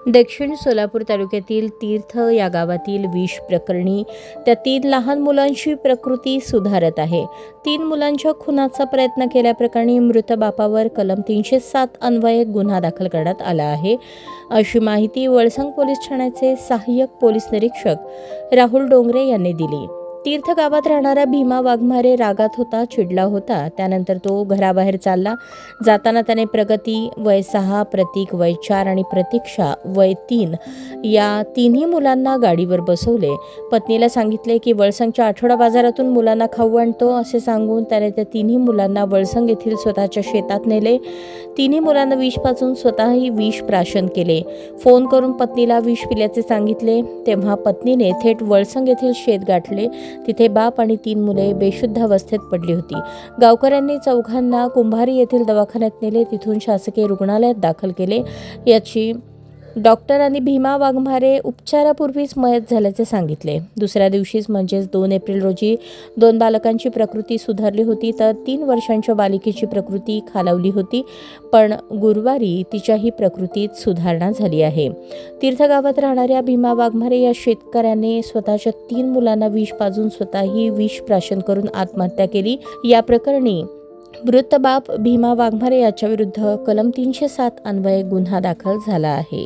दक्षिण सोलापूर तालुक्यातील तीर्थ या गावातील विष प्रकरणी त्या 3 लहान मुलांची प्रकृती सुधारत आहे. 3 मुलांच्या खुनाचा प्रयत्न केल्याप्रकरणी मृत बापावर कलम 307 अन्वये गुन्हा दाखल करण्यात आला आहे, अशी माहिती वळसंग पोलीस ठाण्याचे सहाय्यक पोलीस निरीक्षक राहुल डोंगरे यांनी दिली. तीर्थ गावात राहणारा भीमा वाघमारे रागात होता, चिडला होता. त्यानंतर तो घराबाहेर चालला. जाताना त्याने प्रगती वय 6, प्रतीक वय 4 आणि प्रतीक्षा वय 3 या तिन्ही मुलांना गाडीवर बसवले. पत्नीला सांगितले की वळसंगच्या आठवडा बाजारातून मुलांना खाऊ आणतो असे सांगून त्याने त्या तिन्ही मुलांना वळसंग येथील स्वतःच्या शेतात नेले. तिन्ही मुलांना विष पाजून स्वतःही विष प्राशन केले. फोन करून पत्नीला विष पिल्याचे सांगितले. तेव्हा पत्नीने थेट वळसंग येथील शेत गाठले. तिथे बाप आणि 3 मुले बेशुद्ध अवस्थेत पडली होती. गावकऱ्यांनी चौघांना कुंभारी येथील दवाखान्यात नेले. तिथून शासकीय रुग्णालयात दाखल केले. याची डॉक्टरांनी भीमा वाघमारे उपचारापूर्वीच मयत झाल्याचे सांगितले. दुसऱ्या दिवशीच म्हणजेच 2 एप्रिल रोजी 2 बालकांची प्रकृती सुधारली होती, तर 3 वर्षांच्या बालिकेची प्रकृती खालावली होती. पण गुरुवारी तिच्याही प्रकृतीत सुधारणा झाली आहे. तीर्थ गावात राहणाऱ्या भीमा वाघमारे या शेतकऱ्याने स्वतःच्या 3 मुलांना विष पाजून स्वतःही विष प्राशन करून आत्महत्या केली. या प्रकरणी मृत बाप भीमा वाघमारे याच्या विरुद्ध कलम 307 अन्वये गुन्हा दाखल झाला आहे.